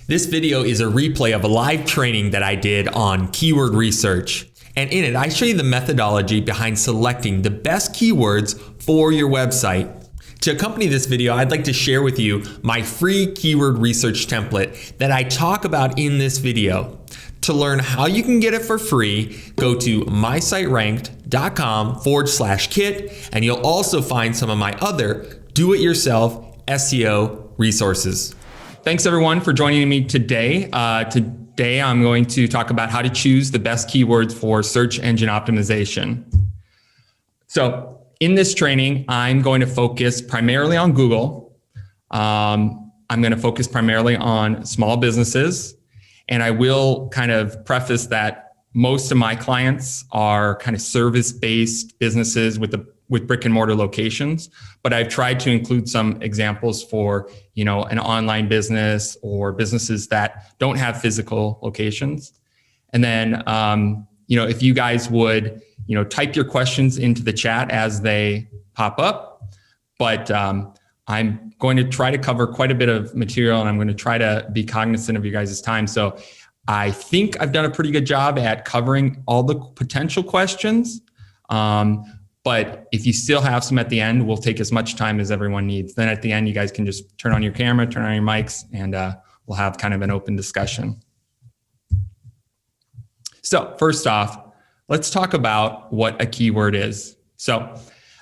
This video is a replay of a live training that I did on keyword research. And in it, I show you the methodology behind selecting the best keywords for your website. To accompany this video, I'd like to share with you my free keyword research template that I talk about in this video. To learn how you can get it for free, go to mysiteranked.com/kit, and you'll also find some of my other do-it-yourself SEO resources. Thanks everyone for joining me today. Today I'm going to talk about how to choose the best keywords for search engine optimization. So in this training, I'm going to focus primarily on Google. I'm going to focus primarily on small businesses. And I will kind of preface that most of my clients are kind of service-based businesses with brick and mortar locations, but I've tried to include some examples for, an online business or businesses that don't have physical locations. And then, if you guys would, type your questions into the chat as they pop up, but I'm going to try to cover quite a bit of material, and I'm going to try to be cognizant of you guys' time. So I think I've done a pretty good job at covering all the potential questions. But if you still have some at the end, we'll take as much time as everyone needs. Then at the end, you guys can just turn on your camera, turn on your mics, and we'll have kind of an open discussion. So first off, let's talk about what a keyword is. So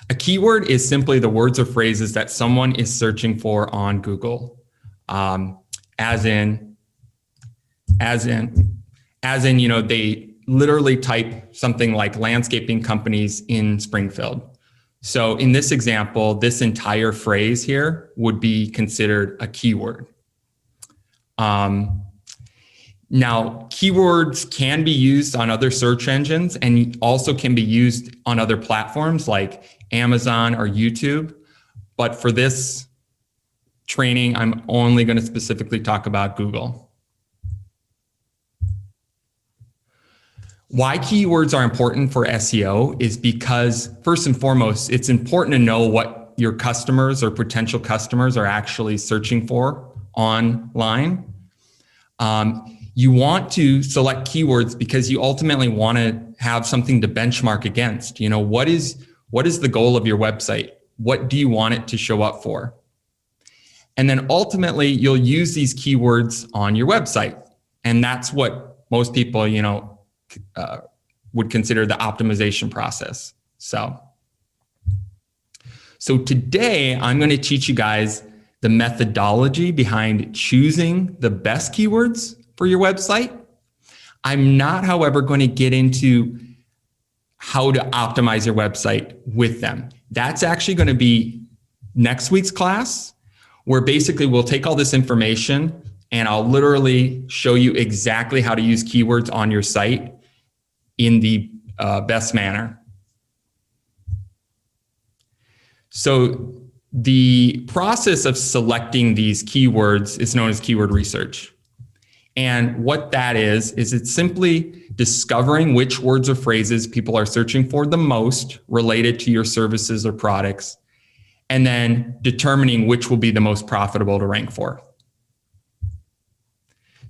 a keyword is simply the words or phrases that someone is searching for on Google, as in, they literally type something like landscaping companies in Springfield. So in this example, this entire phrase here would be considered a keyword. Now, keywords can be used on other search engines and also can be used on other platforms like Amazon or YouTube. But for this training, I'm only going to specifically talk about Google. Why keywords are important for SEO is because, first and foremost, it's important to know what your customers or potential customers are actually searching for online. You want to select keywords because you ultimately want to have something to benchmark against. What is the goal of your website? What do you want it to show up for? And then ultimately, you'll use these keywords on your website. And that's what most people, would consider the optimization process. So today I'm going to teach you guys the methodology behind choosing the best keywords for your website. I'm not, however, going to get into how to optimize your website with them. That's actually going to be next week's class, where basically we'll take all this information and I'll literally show you exactly how to use keywords on your site in the best manner. So the process of selecting these keywords is known as keyword research. And what that is it's simply discovering which words or phrases people are searching for the most related to your services or products, and then determining which will be the most profitable to rank for.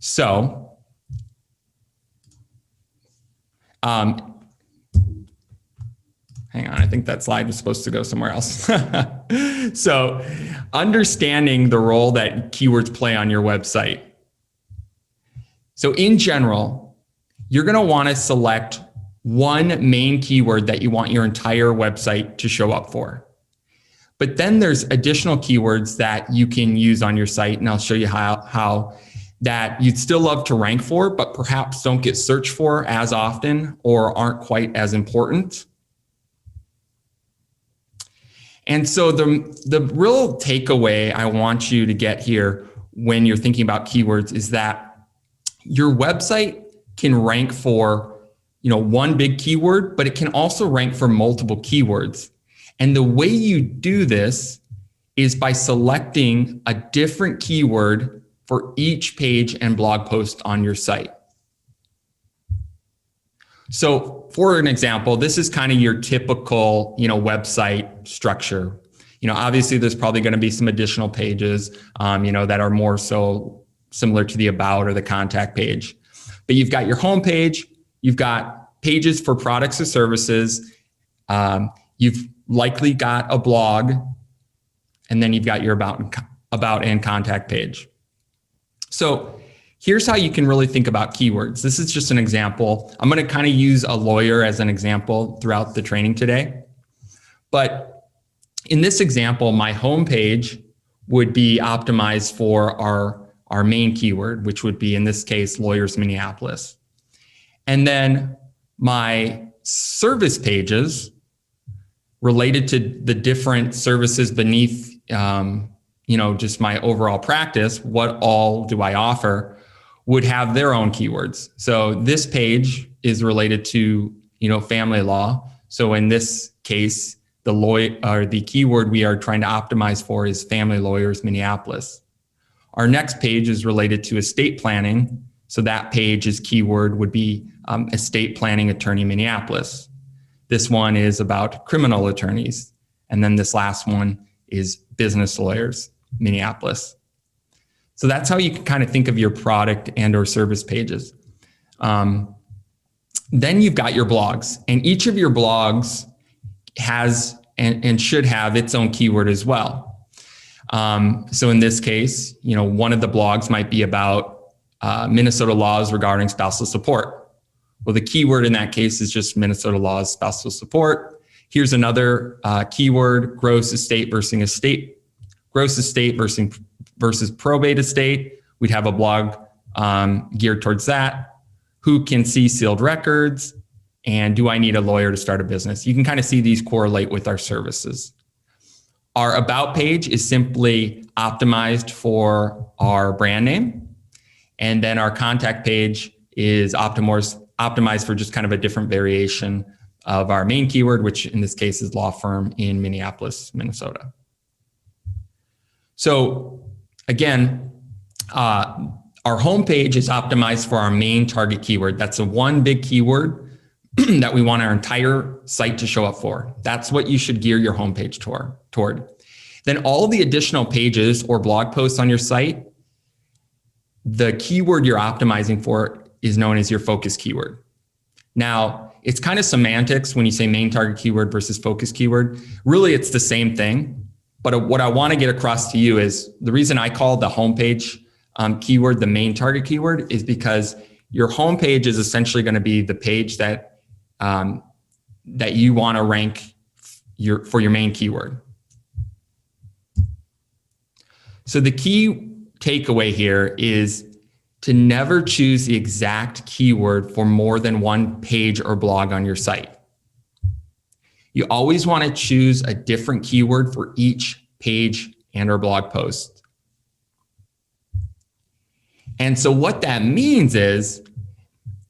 So, hang on, I think that slide was supposed to go somewhere else. So, understanding the role that keywords play on your website. So in general, you're going to want to select one main keyword that you want your entire website to show up for. But then there's additional keywords that you can use on your site, and I'll show you how that you'd still love to rank for, but perhaps don't get searched for as often or aren't quite as important. And so the real takeaway I want you to get here when you're thinking about keywords is that your website can rank for, one big keyword, but it can also rank for multiple keywords. And the way you do this is by selecting a different keyword for each page and blog post on your site. So for an example, this is kind of your typical, website structure. Obviously there's probably going to be some additional pages, that are more so similar to the about or the contact page. But you've got your home page, you've got pages for products or services, you've likely got a blog, and then you've got your about and contact page. So here's how you can really think about keywords. This is just an example. I'm going to kind of use a lawyer as an example throughout the training today. But in this example, my home page would be optimized for our main keyword, which would be, in this case, Lawyers Minneapolis. And then my service pages related to the different services beneath, just my overall practice, what all do I offer, would have their own keywords. So this page is related to, family law. So in this case, the keyword we are trying to optimize for is Family Lawyers Minneapolis. Our next page is related to estate planning. So that page's keyword would be Estate Planning Attorney Minneapolis. This one is about criminal attorneys. And then this last one is Business Lawyers Minneapolis. So that's how you can kind of think of your product and or service pages. Then you've got your blogs, and each of your blogs has and should have its own keyword as well. So in this case, one of the blogs might be about Minnesota laws regarding spousal support. Well, the keyword in that case is just Minnesota laws, spousal support. Here's another keyword: gross estate versus probate estate. We'd have a blog geared towards that. Who can see sealed records? And do I need a lawyer to start a business? You can kind of see these correlate with our services. Our about page is simply optimized for our brand name. And then our contact page is optimized for just kind of a different variation of our main keyword, which in this case is law firm in Minneapolis, Minnesota. So again, our homepage is optimized for our main target keyword. That's the one big keyword that we want our entire site to show up for. That's what you should gear your homepage toward. Then all the additional pages or blog posts on your site, the keyword you're optimizing for is known as your focus keyword. Now, it's kind of semantics when you say main target keyword versus focus keyword. Really, it's the same thing. But what I want to get across to you is the reason I call the homepage keyword the main target keyword is because your homepage is essentially going to be the page that you want to rank for your main keyword. So the key takeaway here is to never choose the exact keyword for more than one page or blog on your site. You always want to choose a different keyword for each page and or blog post. And so what that means is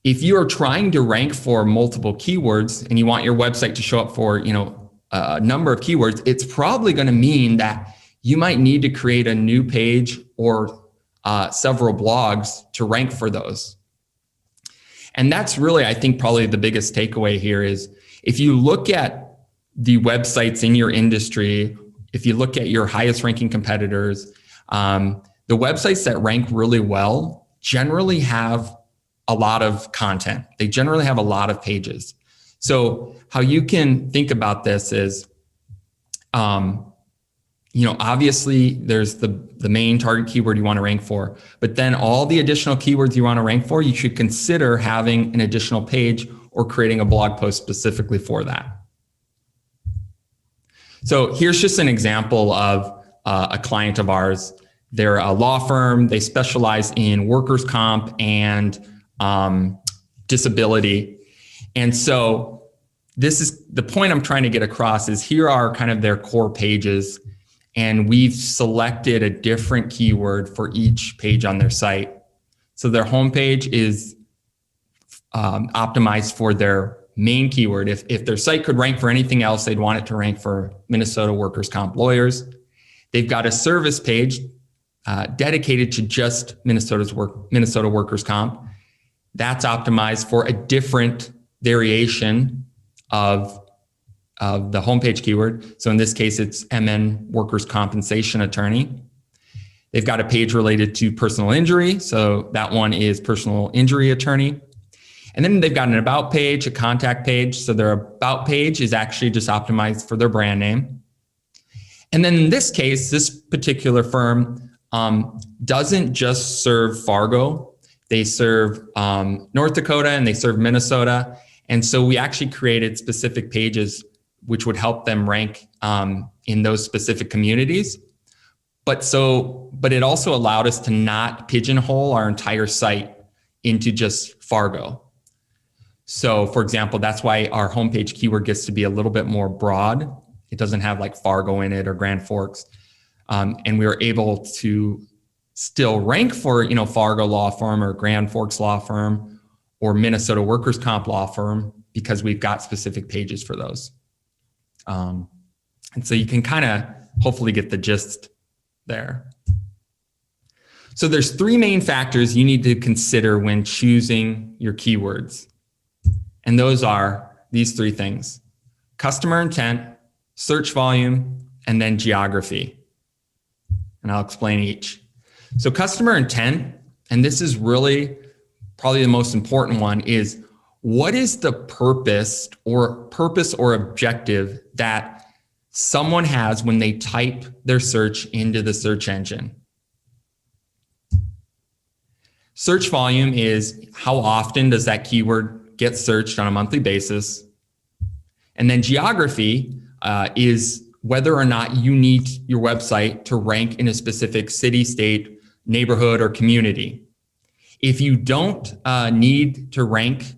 if you are trying to rank for multiple keywords and you want your website to show up for, a number of keywords, it's probably going to mean that you might need to create a new page or several blogs to rank for those. And that's really, I think, probably the biggest takeaway here is if you look at the websites in your industry, if you look at your highest ranking competitors, the websites that rank really well generally have a lot of content. They generally have a lot of pages. So how you can think about this is, obviously there's the main target keyword you want to rank for, but then all the additional keywords you want to rank for, you should consider having an additional page or creating a blog post specifically for that. So here's just an example of a client of ours. They're a law firm. They specialize in workers' comp and disability. And so this is the point I'm trying to get across is here are kind of their core pages. And we've selected a different keyword for each page on their site. So their homepage is optimized for their main keyword. If their site could rank for anything else, they'd want it to rank for Minnesota workers' comp lawyers. They've got a service page dedicated to just Minnesota workers' comp. That's optimized for a different variation of the homepage keyword. So in this case, it's MN workers' compensation attorney. They've got a page related to personal injury. So that one is personal injury attorney. And then they've got an about page, a contact page. So their about page is actually just optimized for their brand name. And then in this case, this particular firm doesn't just serve Fargo. They serve North Dakota and they serve Minnesota. And so we actually created specific pages which would help them rank in those specific communities. But it also allowed us to not pigeonhole our entire site into just Fargo. So for example, that's why our homepage keyword gets to be a little bit more broad. It doesn't have like Fargo in it or Grand Forks. And we were able to still rank for, Fargo law firm or Grand Forks law firm or Minnesota workers' comp law firm because we've got specific pages for those. And so you can kind of hopefully get the gist there. So there's three main factors you need to consider when choosing your keywords. And those are these three things: customer intent, search volume, and then geography. And I'll explain each. So customer intent, and this is really probably the most important one, is what is the purpose or objective that someone has when they type their search into the search engine? Search volume is how often does that keyword get searched on a monthly basis. And then geography is whether or not you need your website to rank in a specific city, state, neighborhood, or community. If you don't need to rank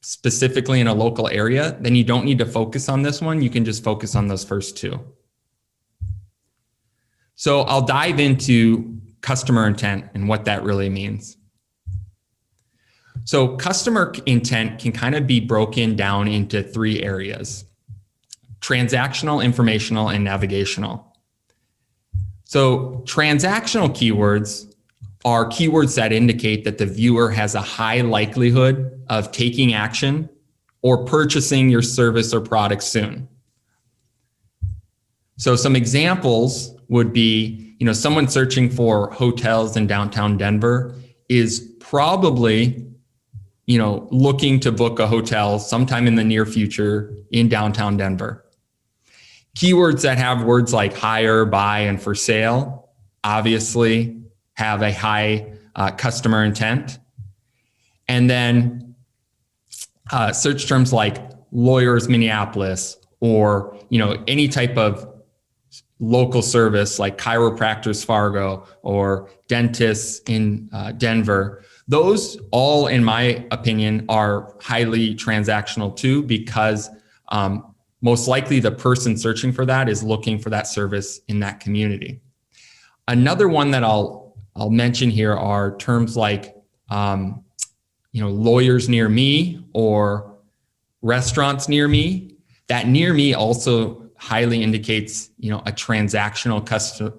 specifically in a local area, then you don't need to focus on this one. You can just focus on those first two. So I'll dive into customer intent and what that really means. So customer intent can kind of be broken down into three areas: transactional, informational, and navigational. So transactional keywords are keywords that indicate that the viewer has a high likelihood of taking action or purchasing your service or product soon. So some examples would be, someone searching for hotels in downtown Denver is probably looking to book a hotel sometime in the near future in downtown Denver. Keywords that have words like hire, buy, and for sale obviously have a high customer intent. And then search terms like lawyers Minneapolis or any type of local service like chiropractors Fargo or dentists in Denver. Those all, in my opinion, are highly transactional too, because most likely the person searching for that is looking for that service in that community. Another one that I'll mention here are terms like lawyers near me or restaurants near me. That near me also highly indicates a transactional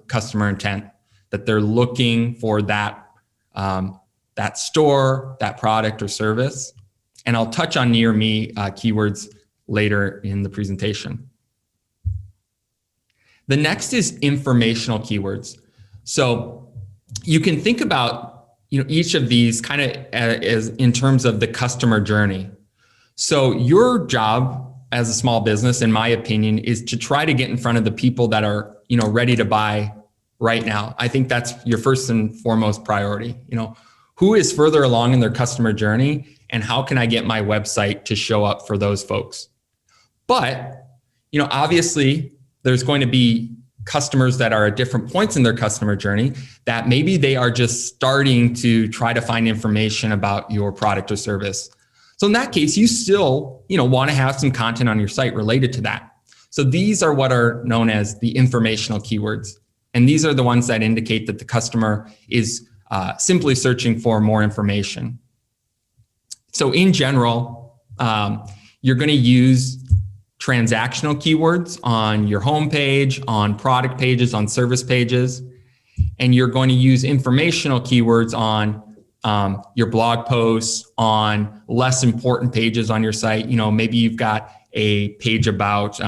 customer intent, that they're looking for that store, that product or service. And I'll touch on near me keywords later in the presentation. The next is informational keywords. So you can think about each of these kind of as in terms of the customer journey. So your job as a small business, in my opinion, is to try to get in front of the people that are ready to buy right now. I think that's your first and foremost priority. Who is further along in their customer journey, and how can I get my website to show up for those folks? But, obviously there's going to be customers that are at different points in their customer journey that maybe they are just starting to try to find information about your product or service. So in that case, you still, want to have some content on your site related to that. So these are what are known as the informational keywords. And these are the ones that indicate that the customer is simply searching for more information. So in general, you're going to use transactional keywords on your homepage, on product pages, on service pages, and you're going to use informational keywords on your blog posts, on less important pages on your site. Maybe you've got a page about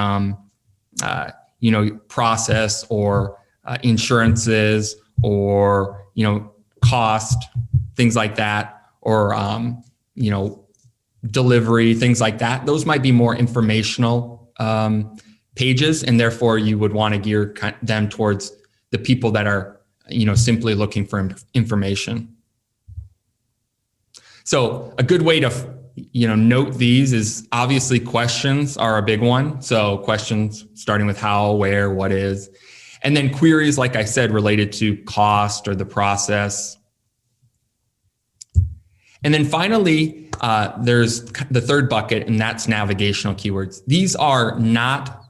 process or insurances or, cost, things like that, or, delivery, things like that. Those might be more informational pages, and therefore you would want to gear them towards the people that are, simply looking for information. So a good way to, note these is obviously questions are a big one. So questions starting with how, where, what is, and then queries, like I said, related to cost or the process. And then finally, there's the third bucket, and that's navigational keywords. These are not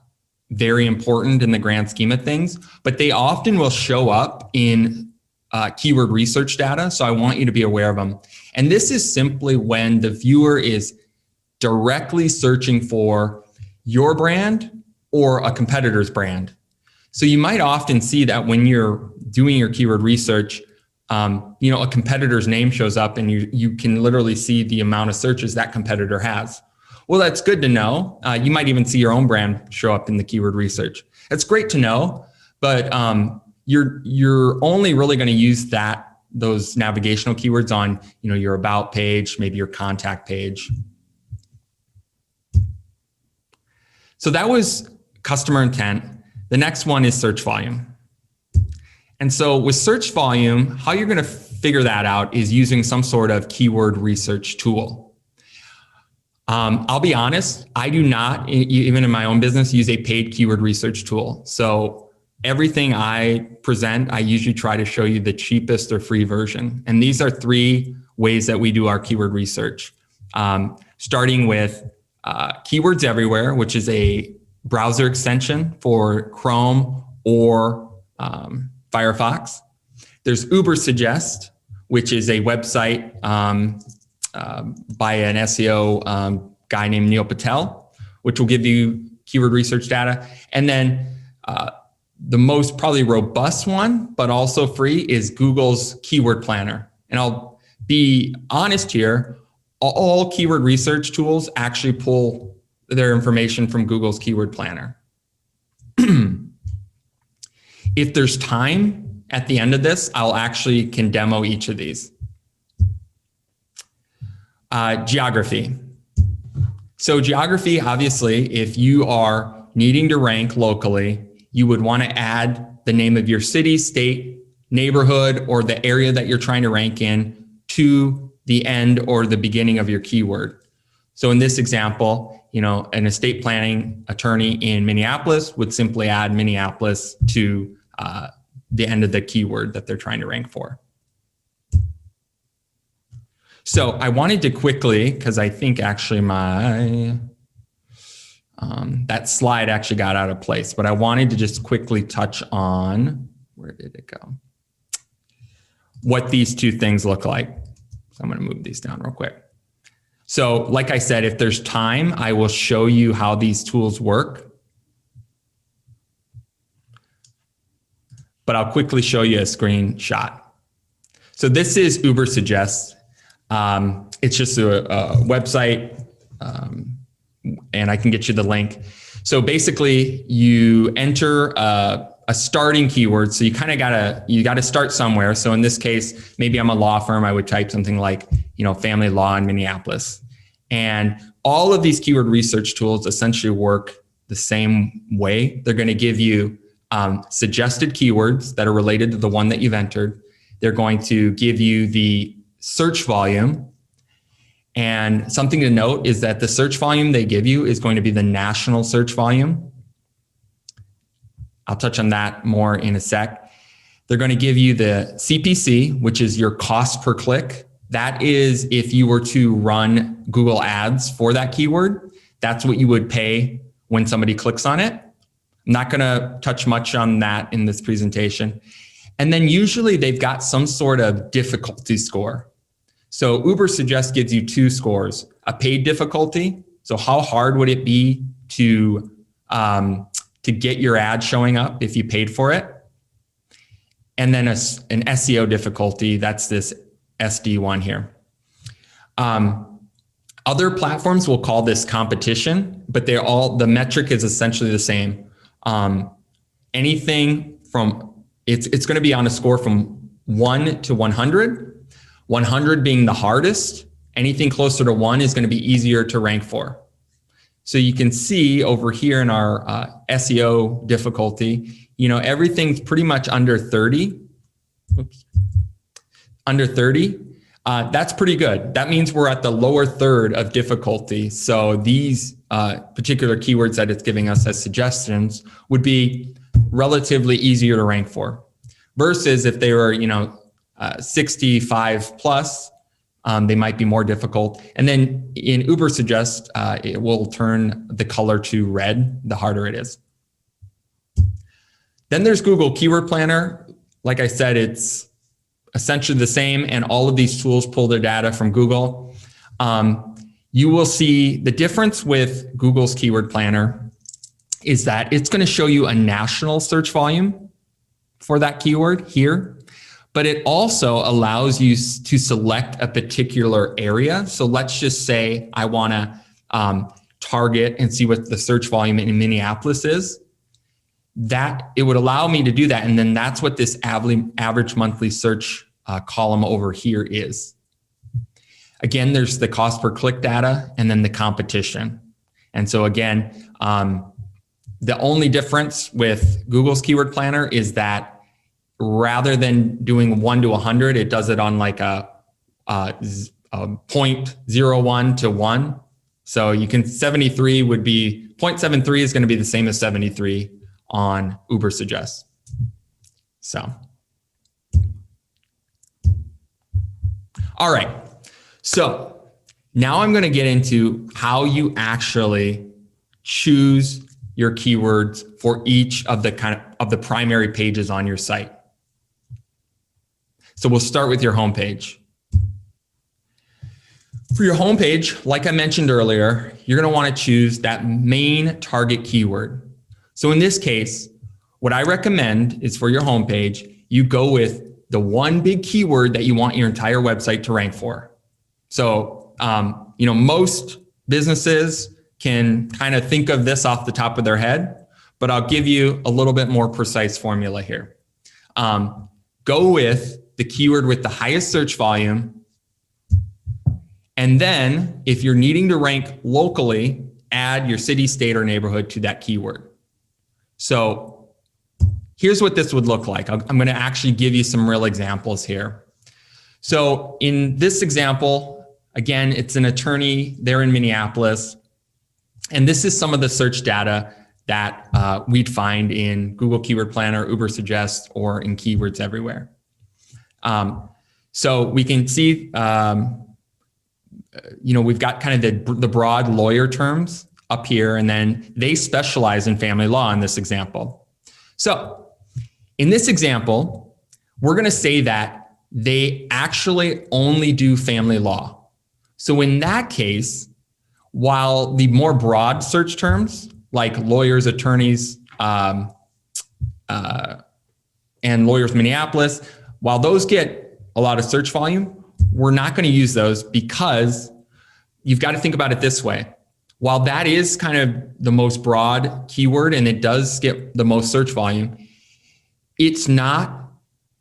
very important in the grand scheme of things, but they often will show up in keyword research data. So I want you to be aware of them. And this is simply when the viewer is directly searching for your brand or a competitor's brand. So you might often see that when you're doing your keyword research, a competitor's name shows up and you can literally see the amount of searches that competitor has. Well, that's good to know. You might even see your own brand show up in the keyword research. That's great to know, but you're only really going to use those navigational keywords on your about page, maybe your contact page. So that was customer intent. The next one is search volume. And so with search volume, how you're going to figure that out is using some sort of keyword research tool. I'll be honest, I do not, even in my own business, use a paid keyword research tool. So everything I present, I usually try to show you the cheapest or free version. And these are 3 ways that we do our keyword research. Starting with Keywords Everywhere, which is a browser extension for Chrome or Firefox. There's Ubersuggest, which is a website by an SEO guy named Neil Patel, which will give you keyword research data. And then the most probably robust one, but also free, is Google's Keyword Planner. And I'll be honest here, all keyword research tools actually pull their information from Google's Keyword Planner. If there's time at the end of this, I'll actually can demo each of these. Geography. So geography, obviously, if you are needing to rank locally, you would want to add the name of your city, state, neighborhood, or the area that you're trying to rank in to the end or the beginning of your keyword. So in this example, an estate planning attorney in Minneapolis would simply add Minneapolis to the end of the keyword that they're trying to rank for. So I wanted to quickly, because I think actually that slide actually got out of place, but I wanted to just quickly touch on, where did it go? What these 2 things look like. So I'm going to move these down real quick. So like I said, if there's time, I will show you how these tools work. But I'll quickly show you a screenshot. So this is Ubersuggest. It's just a website, and I can get you the link. So basically, you enter a starting keyword. So you kind of gotta start somewhere. So in this case, maybe I'm a law firm. I would type something like family law in Minneapolis. And all of these keyword research tools essentially work the same way. They're going to give you suggested keywords that are related to the one that you've entered. They're going to give you the search volume. And something to note is that the search volume they give you is going to be the national search volume. I'll touch on that more in a sec. They're going to give you the CPC, which is your cost per click. That is if you were to run Google Ads for that keyword, that's what you would pay when somebody clicks on it. I'm not going to touch much on that in this presentation. And then usually they've got some sort of difficulty score. So Ubersuggest gives you 2 scores, a paid difficulty. So how hard would it be to get your ad showing up if you paid for it? And then an SEO difficulty, that's this SD one here. Other platforms will call this competition, but the metric is essentially the same. Anything from it's going to be on a score from 1 to 100, 100 being the hardest. Anything closer to 1 is going to be easier to rank for. So you can see over here in our SEO difficulty, everything's pretty much under 30. Oops. Under 30. That's pretty good. That means we're at the lower third of difficulty. So these particular keywords that it's giving us as suggestions would be relatively easier to rank for. Versus if they were, 65 plus, they might be more difficult. And then in Ubersuggest, it will turn the color to red, the harder it is. Then there's Google Keyword Planner. Like I said, it's essentially the same, and all of these tools pull their data from Google. You will see the difference with Google's Keyword Planner is that it's going to show you a national search volume for that keyword here, but it also allows you to select a particular area. So let's just say I want to target and see what the search volume in Minneapolis is. That it would allow me to do that. And then that's what this average monthly search column over here is. Again, there's the cost per click data and then the competition. And so again, the only difference with Google's Keyword Planner is that rather than doing 1 to 100, it does it on like a 0.01 to 1. So you can 73 would be 0.73 is going to be the same as 73 on Ubersuggest. So, all right. So now I'm going to get into how you actually choose your keywords for each of the primary pages on your site. So we'll start with your homepage. For your homepage, like I mentioned earlier, you're going to want to choose that main target keyword. So in this case, what I recommend is for your homepage, you go with the one big keyword that you want your entire website to rank for. So, most businesses can kind of think of this off the top of their head, but I'll give you a little bit more precise formula here. Go with the keyword with the highest search volume. And then if you're needing to rank locally, add your city, state, or neighborhood to that keyword. So here's what this would look like. I'm going to actually give you some real examples here. So in this example, again, it's an attorney there in Minneapolis. And this is some of the search data that we'd find in Google Keyword Planner, Ubersuggest, or in Keywords Everywhere. So we can see, we've got kind of the broad lawyer terms up here, and then they specialize in family law in this example. So in this example, we're going to say that they actually only do family law. So in that case, while the more broad search terms like lawyers, attorneys, and lawyers Minneapolis, while those get a lot of search volume, we're not going to use those because you've got to think about it this way. While that is kind of the most broad keyword and it does get the most search volume, it's not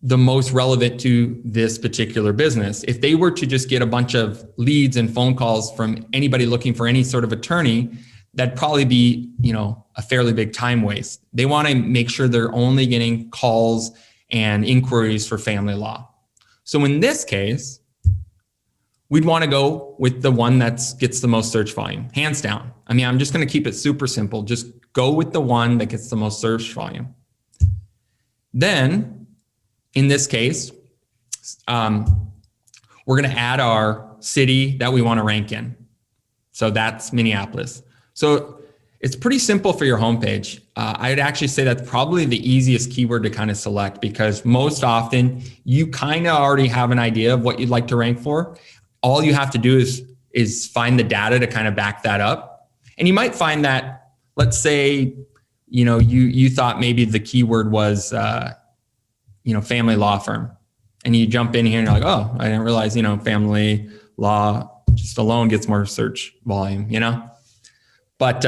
the most relevant to this particular business. If they were to just get a bunch of leads and phone calls from anybody looking for any sort of attorney, that'd probably be, a fairly big time waste. They want to make sure they're only getting calls and inquiries for family law. So in this case, we'd want to go with the one that gets the most search volume, hands down. I mean, I'm just going to keep it super simple. Just go with the one that gets the most search volume. Then, in this case, we're going to add our city that we want to rank in. So that's Minneapolis. So it's pretty simple for your homepage. I'd actually say that's probably the easiest keyword to kind of select because most often you kind of already have an idea of what you'd like to rank for. All you have to do is find the data to kind of back that up. And you might find that, let's say, you thought maybe the keyword was, family law firm. And you jump in here and you're like, oh, I didn't realize, family law just alone gets more search volume, But,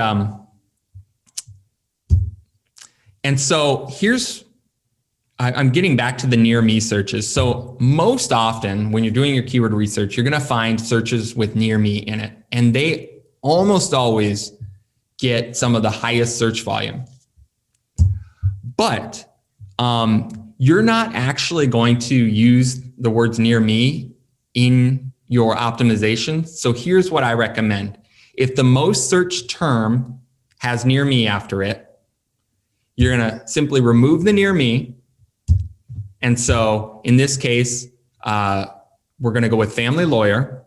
and so here's I'm getting back to the near me searches. So most often when you're doing your keyword research, you're going to find searches with near me in it. And they almost always get some of the highest search volume. But you're not actually going to use the words near me in your optimization. So here's what I recommend. If the most searched term has near me after it, you're going to simply remove the near me. And so in this case, we're going to go with family lawyer.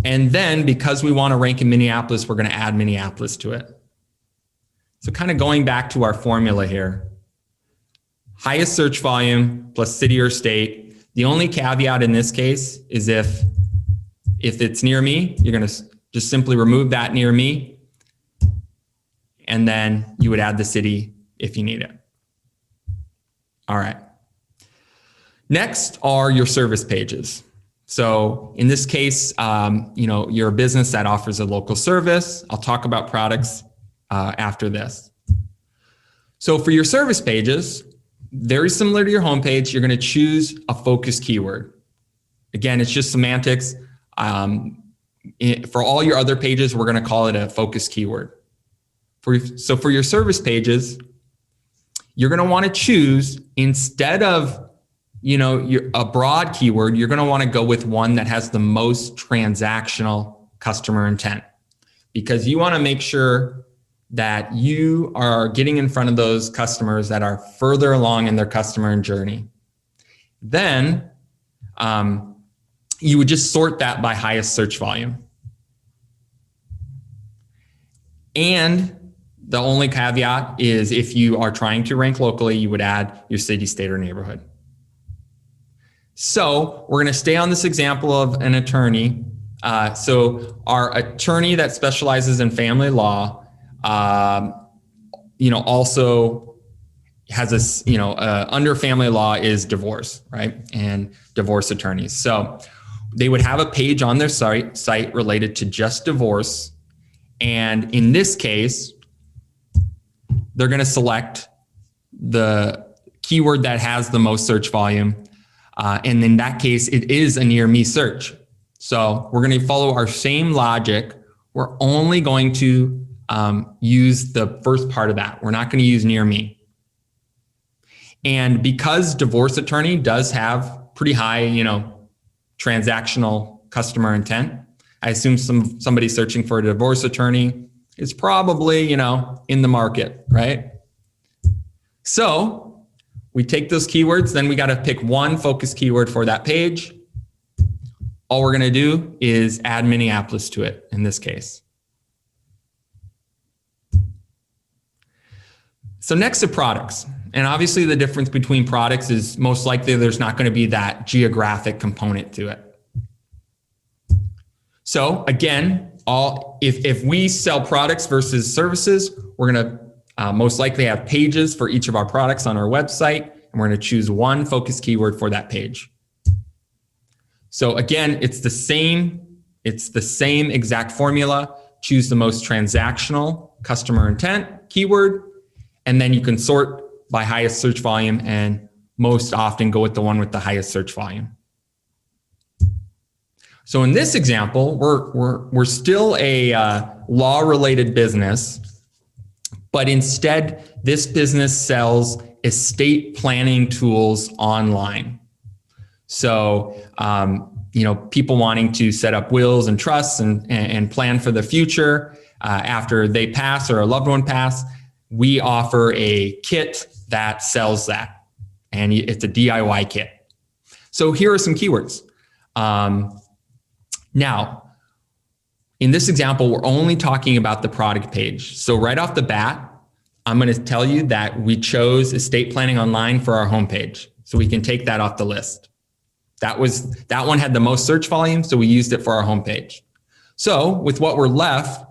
And then because we want to rank in Minneapolis, we're going to add Minneapolis to it. So kind of going back to our formula here, highest search volume plus city or state. The only caveat in this case is if it's near me, you're going to just simply remove that near me. And then you would add the city if you need it. All right. Next are your service pages. So in this case, you're a business that offers a local service. I'll talk about products after this. So for your service pages, very similar to your homepage, you're going to choose a focus keyword. Again, it's just semantics. For all your other pages, we're going to call it a focus keyword. So for your service pages, you're going to want to choose, instead of a broad keyword, you're going to want to go with one that has the most transactional customer intent, because you want to make sure that you are getting in front of those customers that are further along in their customer journey. Then you would just sort that by highest search volume. And the only caveat is if you are trying to rank locally, you would add your city, state, or neighborhood. So we're going to stay on this example of an attorney. So our attorney that specializes in family law, also has under family law is divorce, right? And divorce attorneys. So they would have a page on their site related to just divorce. And in this case, they're going to select the keyword that has the most search volume. And in that case, it is a near me search. So we're going to follow our same logic. We're only going to use the first part of that. We're not going to use near me. And because divorce attorney does have pretty high, transactional customer intent, I assume somebody searching for a divorce attorney is probably, in the market, right? So we take those keywords, then we got to pick one focus keyword for that page. All we're going to do is add Minneapolis to it in this case. So next to products. And obviously the difference between products is most likely there's not going to be that geographic component to it. So again, if we sell products versus services, we're going to most likely have pages for each of our products on our website, and we're going to choose one focus keyword for that page. So again, it's the same exact formula. Choose the most transactional customer intent keyword, and then you can sort by highest search volume, and most often go with the one with the highest search volume. So in this example, we're still a law-related business, but instead this business sells estate planning tools online. So people wanting to set up wills and trusts and plan for the future after they pass or a loved one pass, we offer a kit that sells that, and it's a DIY kit. So here are some keywords. Now, in this example, we're only talking about the product page. So right off the bat, I'm going to tell you that we chose estate planning online for our homepage. So we can take that off the list. That one had the most search volume, so we used it for our homepage. So with what we're left,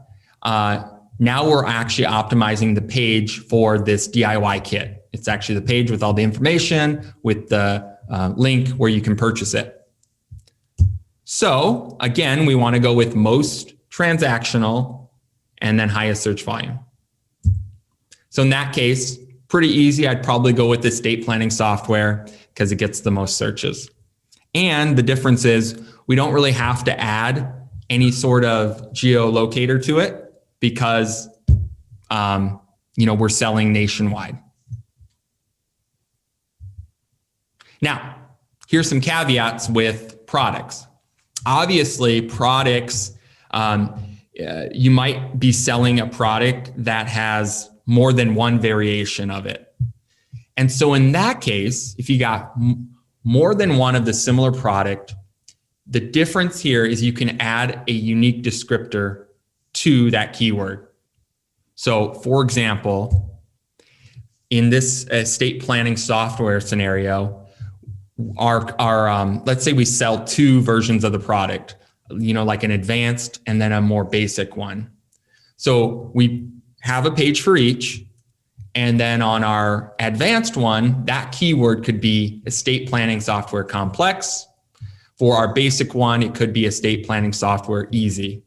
now we're actually optimizing the page for this DIY kit. It's actually the page with all the information, with the link where you can purchase it. So again, we want to go with most transactional and then highest search volume. So in that case, Pretty easy. I'd probably go with estate planning software because it gets the most searches. And the difference is we don't really have to add any sort of geolocator to it because we're selling nationwide. Now, here's some caveats with products. Obviously, products, you might be selling a product that has more than one variation of it. And so in that case, if you got more than one of the similar product, the difference here is you can add a unique descriptor to that keyword. So for example, in this estate planning software scenario, let's say we sell two versions of the product, like an advanced and then a more basic one. So we have a page for each. And then on our advanced one, that keyword could be estate planning software complex. For our basic one, it could be estate planning software easy.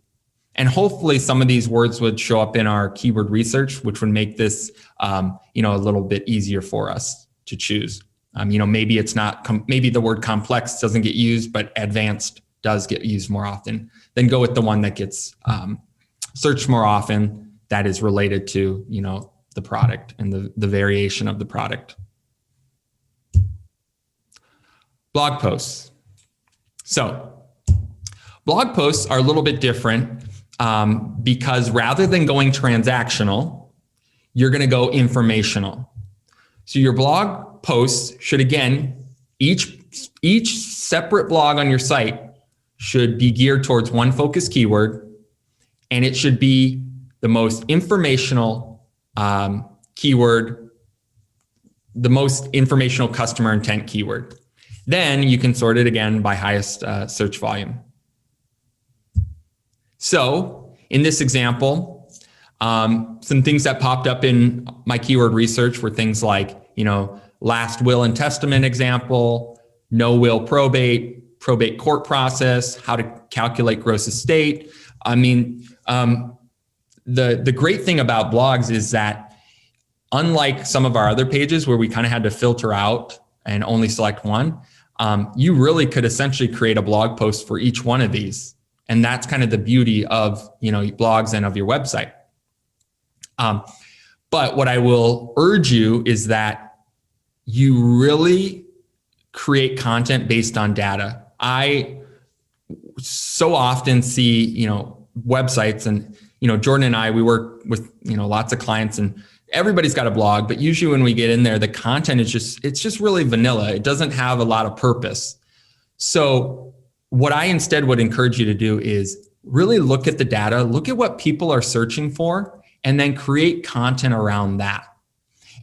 And hopefully some of these words would show up in our keyword research, which would make this, a little bit easier for us to choose. Maybe it's not, maybe the word complex doesn't get used, but advanced does get used more often. Then go with the one that gets searched more often that is related to, the product and the variation of the product. Blog posts. So blog posts are a little bit different because rather than going transactional, you're going to go informational. So your blog posts should, again, each separate blog on your site should be geared towards one focused keyword, and it should be the most informational keyword, the most informational customer intent keyword. Then you can sort it again by highest search volume. So in this example, some things that popped up in my keyword research were things like, last will and testament example, no will probate, probate court process, how to calculate gross estate. The great thing about blogs is that unlike some of our other pages where we kind of had to filter out and only select one, you really could essentially create a blog post for each one of these. And that's kind of the beauty of, blogs and of your website. But what I will urge you is that you really create content based on data. I so often see, websites and, Jordan and I, we work with, lots of clients and everybody's got a blog, but usually when we get in there, the content is it's just really vanilla. It doesn't have a lot of purpose. So what I instead would encourage you to do is really look at the data, look at what people are searching for, and then create content around that.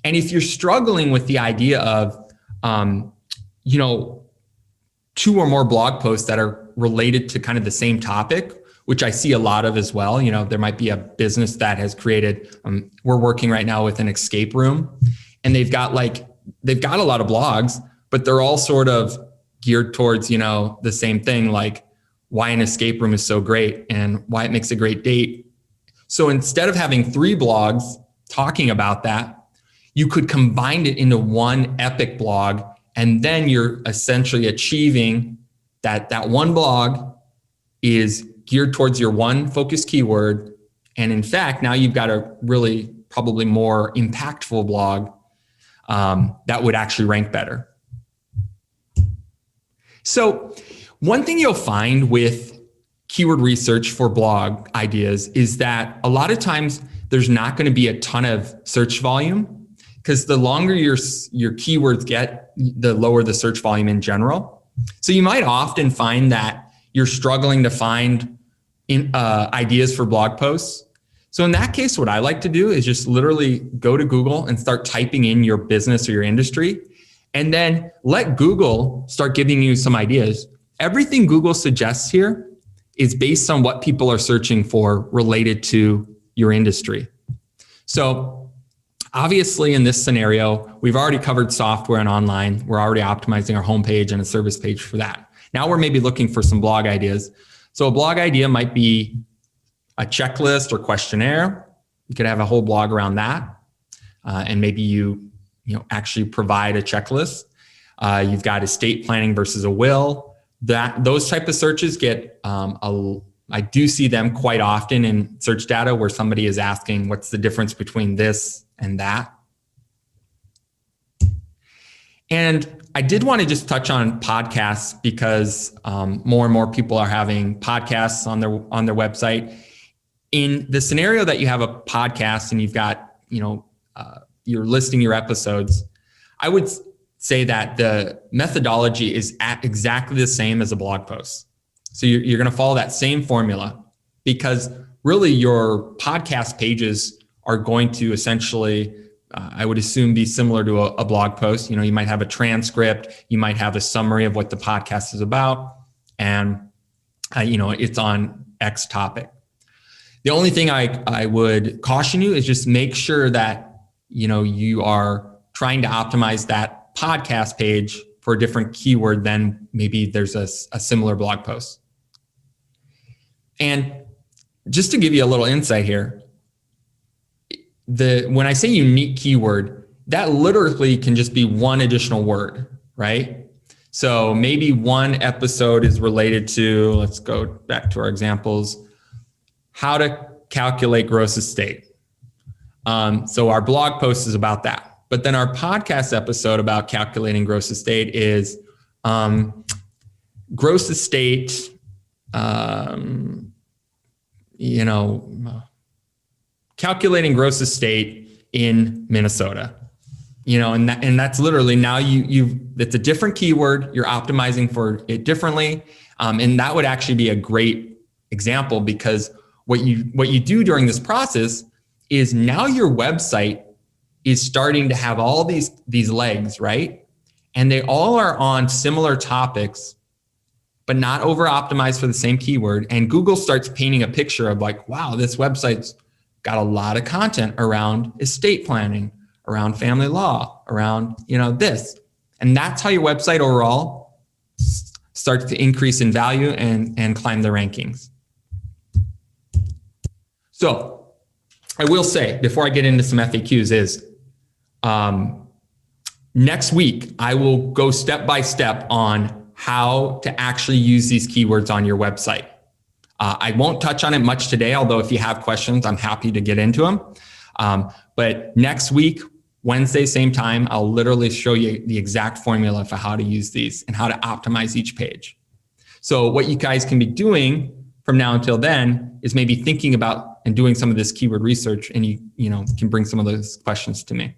And if you're struggling with the idea of, 2 or more blog posts that are related to kind of the same topic, which I see a lot of as well. There might be a business that has created, we're working right now with an escape room, and they've got a lot of blogs, but they're all sort of geared towards, the same thing, like why an escape room is so great and why it makes a great date. So instead of having 3 blogs talking about that, you could combine it into one epic blog, and then you're essentially achieving that one blog is geared towards your one focused keyword. And in fact, now you've got a really probably more impactful blog that would actually rank better. So one thing you'll find with keyword research for blog ideas is that a lot of times there's not going to be a ton of search volume, because the longer your keywords get, the lower the search volume in general. So you might often find that you're struggling to find ideas for blog posts. So in that case, what I like to do is just literally go to Google and start typing in your business or your industry, and then let Google start giving you some ideas. Everything Google suggests here is based on what people are searching for related to your industry. So obviously in this scenario, we've already covered software and online. We're already optimizing our homepage and a service page for that. Now we're maybe looking for some blog ideas. So a blog idea might be a checklist or questionnaire. You could have a whole blog around that. And maybe you actually provide a checklist. You've got estate planning versus a will. Those type of searches get I do see them quite often in search data where somebody is asking, what's the difference between this and that? And I did want to just touch on podcasts because more and more people are having podcasts on their website. In the scenario that you have a podcast and you've got, you're listing your episodes, I would say that the methodology is exactly the same as a blog post. So you're going to follow that same formula because really your podcast pages are going to essentially, I would assume, be similar to a blog post. You might have a transcript, you might have a summary of what the podcast is about, and it's on X topic. The only thing I would caution you is just make sure that you are trying to optimize that podcast page for a different keyword than maybe there's a similar blog post. And just to give you a little insight here, when I say unique keyword, that literally can just be one additional word, right? So maybe one episode is related to, let's go back to our examples, how to calculate gross estate. So our blog post is about that. But then our podcast episode about calculating gross estate is gross estate, calculating gross estate in Minnesota, and that's literally now it's a different keyword. You're optimizing for it differently. And that would actually be a great example because what you do during this process is now your website is starting to have all these legs, right? And they all are on similar topics, but not over optimized for the same keyword. And Google starts painting a picture of like, wow, this website's got a lot of content around estate planning, around family law, around, this. And that's how your website overall starts to increase in value and climb the rankings. So I will say, before I get into some FAQs is, next week, I will go step by step on how to actually use these keywords on your website. I won't touch on it much today, although if you have questions, I'm happy to get into them. But next week, Wednesday, same time, I'll literally show you the exact formula for how to use these and how to optimize each page. So what you guys can be doing from now until then is maybe thinking about and doing some of this keyword research, and you can bring some of those questions to me.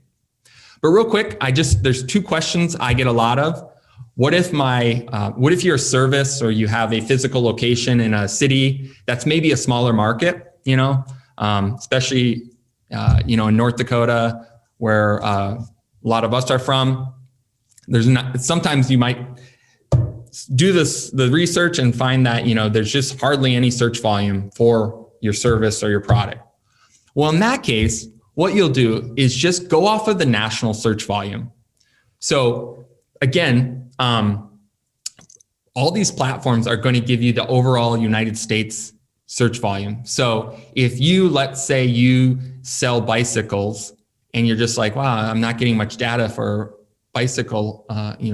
But real quick, there's two questions I get a lot of. What if you're a service or you have a physical location in a city that's maybe a smaller market, especially, in North Dakota, where a lot of us are from. Sometimes you might do the research and find that, there's just hardly any search volume for your service or your product. Well, in that case, what you'll do is just go off of the national search volume. So again, all these platforms are going to give you the overall United States search volume. So if let's say you sell bicycles and you're just like, wow, I'm not getting much data for bicycle,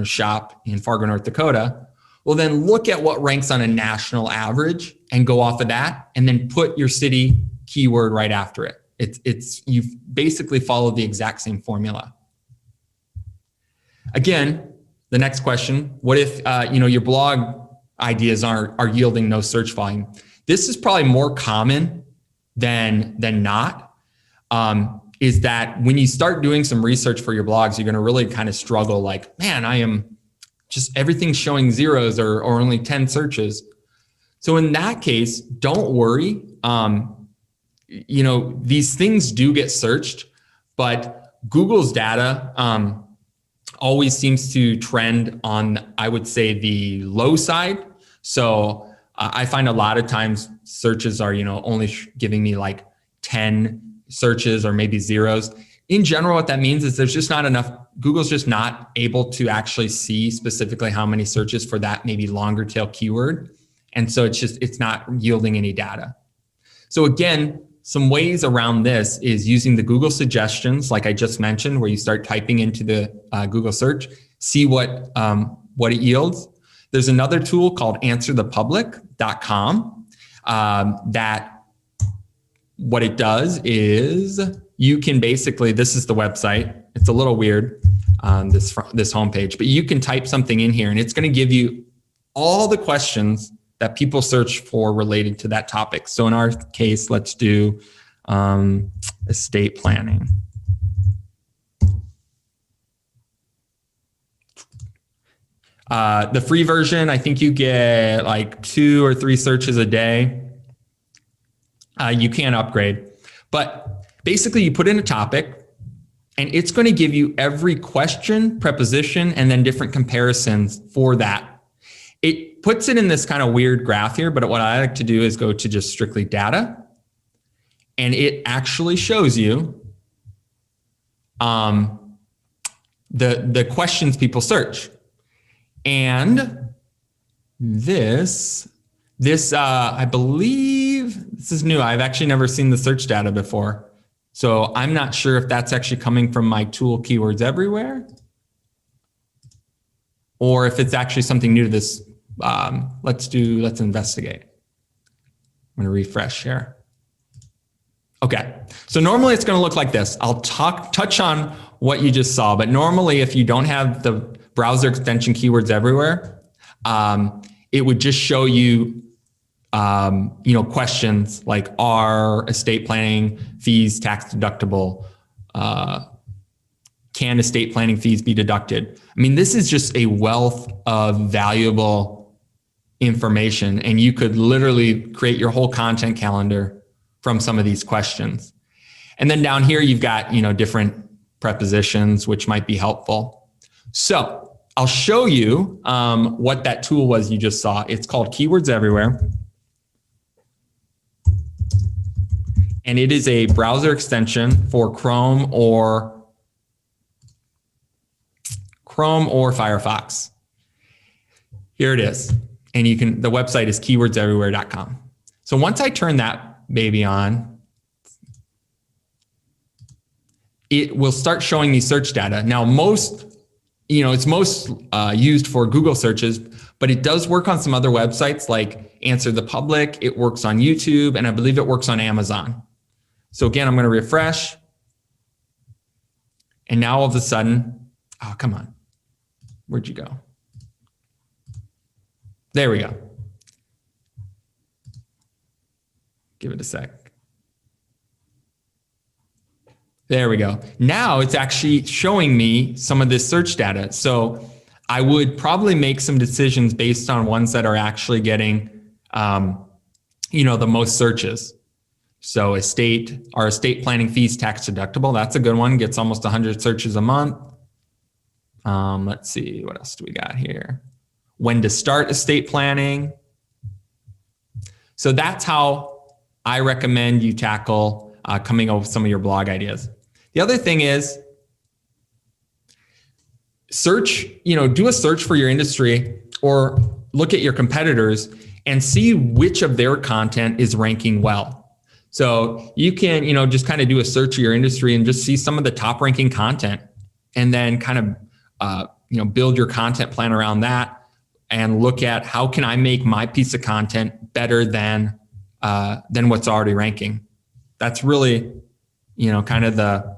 shop in Fargo, North Dakota. Well, then look at what ranks on a national average and go off of that, and then put your city keyword right after it. You've basically followed the exact same formula. Again, the next question, what if your blog ideas are yielding no search volume? This is probably more common than not, is that when you start doing some research for your blogs, you're gonna really kind of struggle like, man, I am just everything's showing zeros or only 10 searches. So in that case, don't worry. These things do get searched, but Google's data always seems to trend on, I would say, the low side. So I find a lot of times searches are, only giving me like 10 searches or maybe zeros. In general, what that means is there's just not enough. Google's just not able to actually see specifically how many searches for that maybe longer tail keyword. And so it's not yielding any data. So again, some ways around this is using the Google suggestions, like I just mentioned, where you start typing into the Google search, see what it yields. There's another tool called answerthepublic.com that what it does is you can basically, this is the website. It's a little weird, this homepage, but you can type something in here and it's going to give you all the questions that people search for related to that topic. So in our case, let's do estate planning. The free version, I think you get like 2 or 3 searches a day. You can upgrade, but basically you put in a topic and it's going to give you every question, preposition, and then different comparisons for that. It puts it in this kind of weird graph here, but what I like to do is go to just strictly data, and it actually shows you the questions people search. And this I believe this is new. I've actually never seen the search data before. So I'm not sure if that's actually coming from my tool Keywords Everywhere or if it's actually something new to this. Let's investigate. I'm gonna refresh here. Okay, so normally it's gonna look like this. I'll touch on what you just saw, but normally if you don't have the browser extension Keywords Everywhere, it would just show you questions like, are estate planning fees tax deductible? Can estate planning fees be deducted? I mean, this is just a wealth of valuable information, and you could literally create your whole content calendar from some of these questions. And then down here, you've got, different prepositions, which might be helpful. So I'll show you what that tool was you just saw. It's called Keywords Everywhere. And it is a browser extension for Chrome or Firefox. Here it is. And the website is keywordseverywhere.com. So once I turn that baby on, it will start showing me search data. Now, it's most used for Google searches, but it does work on some other websites like Answer the Public. It works on YouTube, and I believe it works on Amazon. So again, I'm going to refresh. And now all of a sudden, oh, come on. Where'd you go? There we go. Give it a sec. There we go. Now it's actually showing me some of this search data. So I would probably make some decisions based on ones that are actually getting, the most searches. So our estate planning fees tax deductible. That's a good one. Gets almost 100 searches a month. Let's see, what else do we got here? When to start estate planning. So that's how I recommend you tackle coming up with some of your blog ideas. The other thing is search, do a search for your industry or look at your competitors and see which of their content is ranking well. So you can, just kind of do a search of your industry and just see some of the top ranking content and then kind of, build your content plan around that and look at how can I make my piece of content better than what's already ranking. That's really, kind of the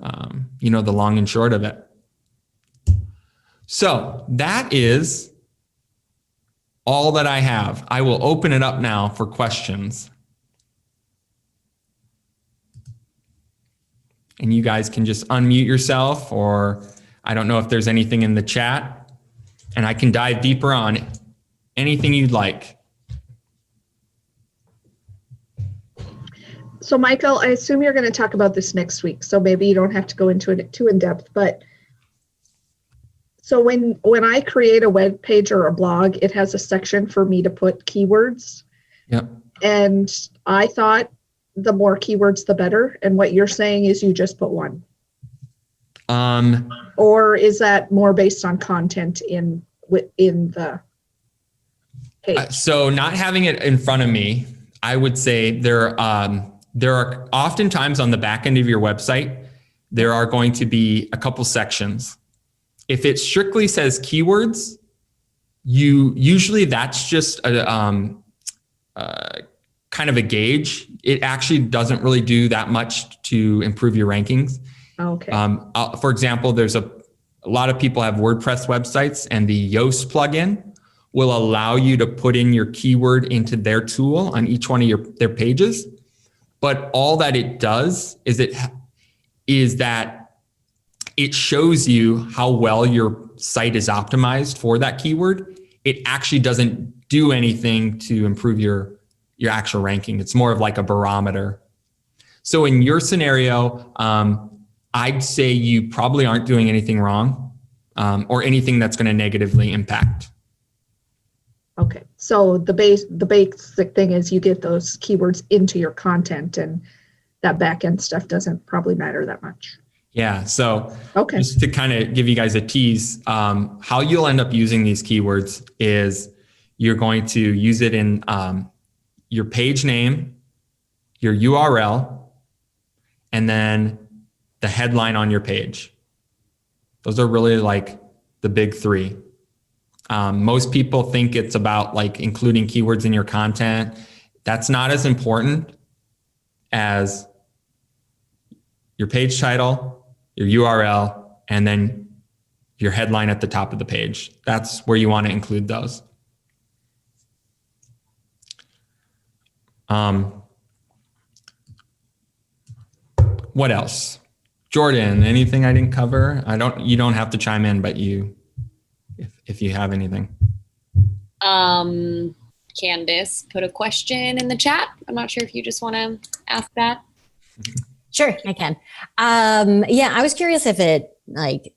long and short of it. So that is all that I have. I will open it up now for questions. And you guys can just unmute yourself, or I don't know if there's anything in the chat, and I can dive deeper on anything you'd like. So Michael, I assume you're going to talk about this next week, so maybe you don't have to go into it too in depth, but so when I create a web page or a blog, it has a section for me to put keywords. Yep. And I thought the more keywords, the better. And what you're saying is you just put one. Or is that more based on content in the page? So not having it in front of me, I would say there there are oftentimes on the back end of your website, there are going to be a couple sections. If it strictly says keywords, usually that's just a kind of a gauge. It actually doesn't really do that much to improve your rankings. Okay. For example, there's a lot of people have WordPress websites, and the Yoast plugin will allow you to put in your keyword into their tool on each one of their pages. But all that it does is that it shows you how well your site is optimized for that keyword. It actually doesn't do anything to improve your actual ranking. It's more of like a barometer. So in your scenario, I'd say you probably aren't doing anything wrong, or anything that's going to negatively impact. Okay. So the basic thing is you get those keywords into your content, and that back end stuff doesn't probably matter that much. Yeah. So okay. Just to kind of give you guys a tease, how you'll end up using these keywords is you're going to use it in your page name, your URL, and then the headline on your page. Those are really like the big three. Most people think it's about like including keywords in your content. That's not as important as your page title, your URL, and then your headline at the top of the page. That's where you want to include those. What else? Jordan, anything I didn't cover? You don't have to chime in, but if you have anything. Candace put a question in the chat. I'm not sure if you just want to ask that. Sure, I can. Yeah, I was curious if it, like,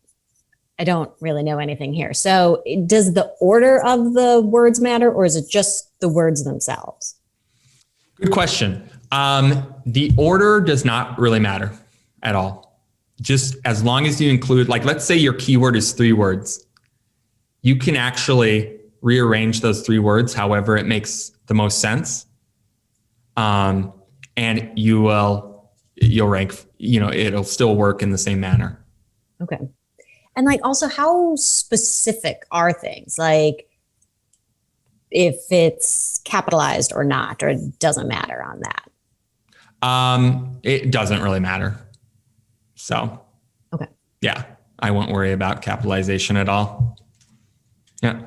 I don't really know anything here. So does the order of the words matter, or is it just the words themselves? Good question. The order does not really matter at all. Just as long as you include, like, let's say your keyword is 3 words. You can actually rearrange those 3 words however it makes the most sense. And you'll rank, it'll still work in the same manner. Okay. And like, also, how specific are things? Like, if it's capitalized or not, or it doesn't matter on that? It doesn't really matter. So, okay. Yeah, I won't worry about capitalization at all. Yeah.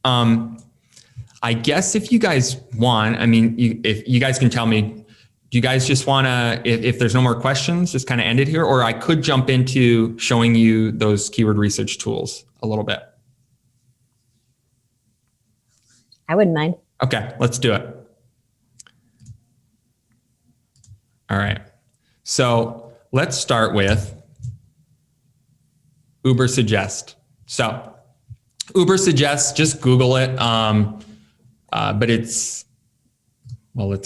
I guess if you guys want, if you guys can tell me, do you guys just want to, if there's no more questions, just kind of end it here, or I could jump into showing you those keyword research tools a little bit. I wouldn't mind. Okay, let's do it. All right. So let's start with Ubersuggest. So Ubersuggest, just Google it. But let's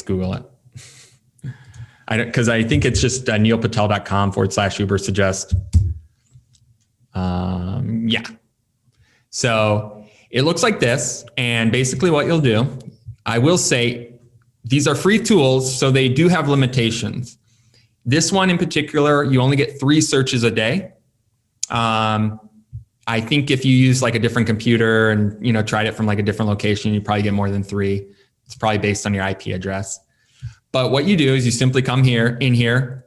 Google it. Because I think it's just neilpatel.com/Ubersuggest. Yeah. So it looks like this. And basically what you'll do, I will say, these are free tools, so they do have limitations. This one in particular, you only get 3 searches a day. I think if you use like a different computer and tried it from like a different location, you probably get more than 3. It's probably based on your IP address. But what you do is you simply come in here.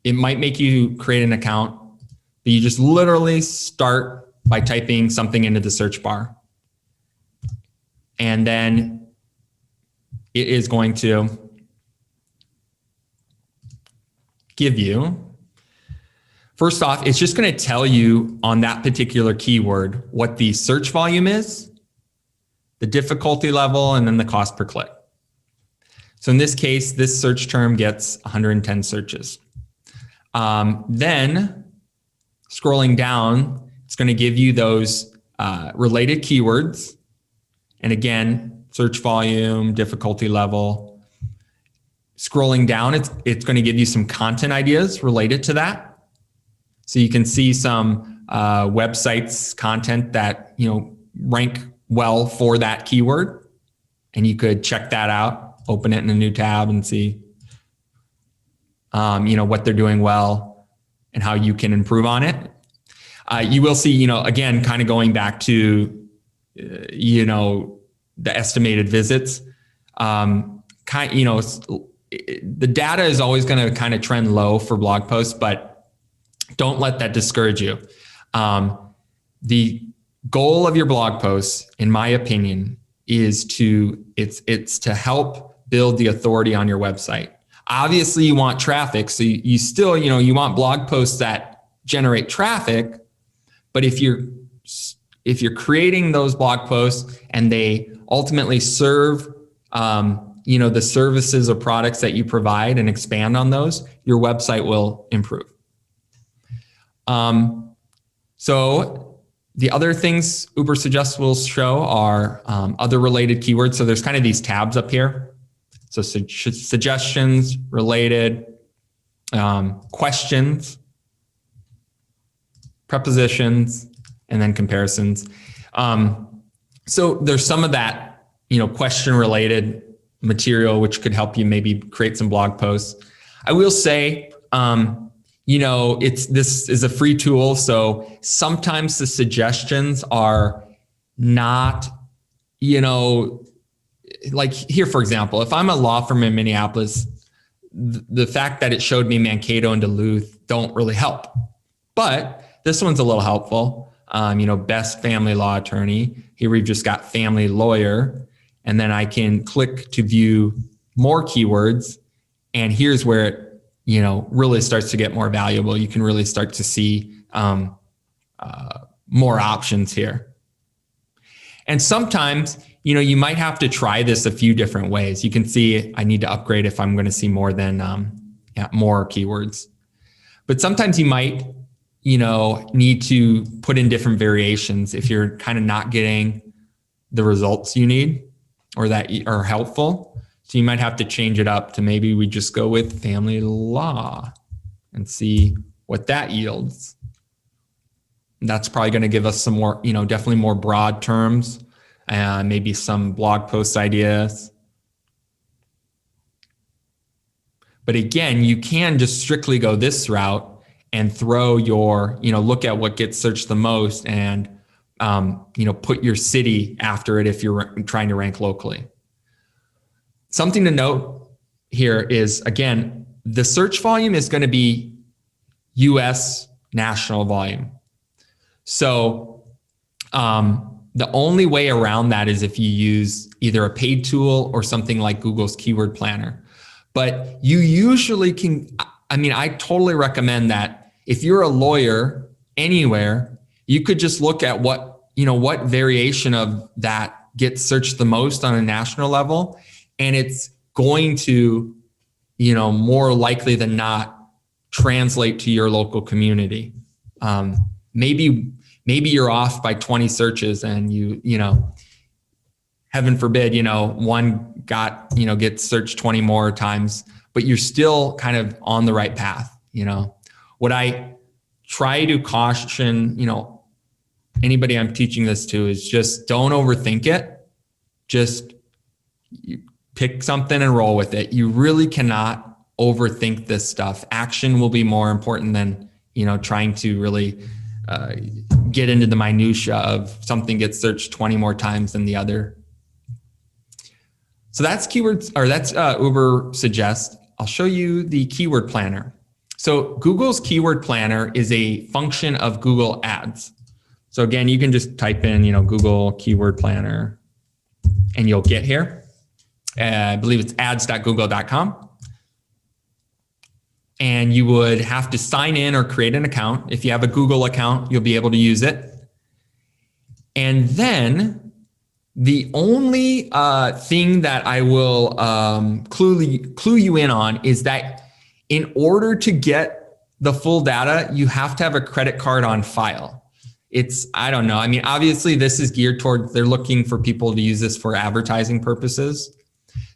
It might make you create an account, but you just literally start by typing something into the search bar. And then it is going to give you, first off, it's just going to tell you on that particular keyword what the search volume is, the difficulty level, and then the cost per click. So in this case, this search term gets 110 searches. Then scrolling down, it's going to give you those related keywords. And again, search volume, difficulty level. Scrolling down, it's going to give you some content ideas related to that. So you can see some websites, content that rank well for that keyword, and you could check that out. open it in a new tab and see, what they're doing well and how you can improve on it. You will see, again, kind of going back to, the estimated visits. The data is always going to kind of trend low for blog posts, but don't let that discourage you. The goal of your blog posts, in my opinion, is to help build the authority on your website. Obviously, you want traffic, so you still, you want blog posts that generate traffic. But if you're creating those blog posts and they ultimately serve, the services or products that you provide and expand on those, your website will improve. So the other things Ubersuggest will show are other related keywords. So there's kind of these tabs up here. So suggestions, related, questions, prepositions, and then comparisons. So there's some of that, question related material, which could help you maybe create some blog posts. I will say, this is a free tool. So sometimes the suggestions are not, like here, for example, if I'm a law firm in Minneapolis, the fact that it showed me Mankato and Duluth don't really help. But this one's a little helpful. Best family law attorney. Here we've just got family lawyer. And then I can click to view more keywords. And here's where it, really starts to get more valuable. You can really start to see more options here. And sometimes, you might have to try this a few different ways. You can see I need to upgrade if I'm going to see more than more keywords. But sometimes you might, need to put in different variations if you're kind of not getting the results you need or that are helpful. So you might have to change it up to maybe we just go with family law and see what that yields. And that's probably going to give us some more, definitely more broad terms, maybe some blog post ideas. But again, you can just strictly go this route and throw your, look at what gets searched the most and, put your city after it if you're trying to rank locally. Something to note here is, again, the search volume is going to be US national volume. So the only way around that is if you use either a paid tool or something like Google's Keyword Planner. But you usually can, I totally recommend that if you're a lawyer anywhere, you could just look at what variation of that gets searched the most on a national level. And it's going to, more likely than not translate to your local community. Maybe you're off by 20 searches and heaven forbid, one gets searched 20 more times, but you're still kind of on the right path. What I try to caution, anybody I'm teaching this to is just don't overthink it. Just pick something and roll with it. You really cannot overthink this stuff. Action will be more important than, trying to really get into the minutia of something gets searched 20 more times than the other. So that's Ubersuggest. I'll show you the keyword planner. So Google's keyword planner is a function of Google Ads. So again, you can just type in, Google keyword planner and you'll get here. I believe it's ads.google.com. And you would have to sign in or create an account. If you have a Google account, you'll be able to use it. And then the only thing that I will clue you in on is that in order to get the full data, you have to have a credit card on file. I don't know. Obviously this is geared toward, they're looking for people to use this for advertising purposes.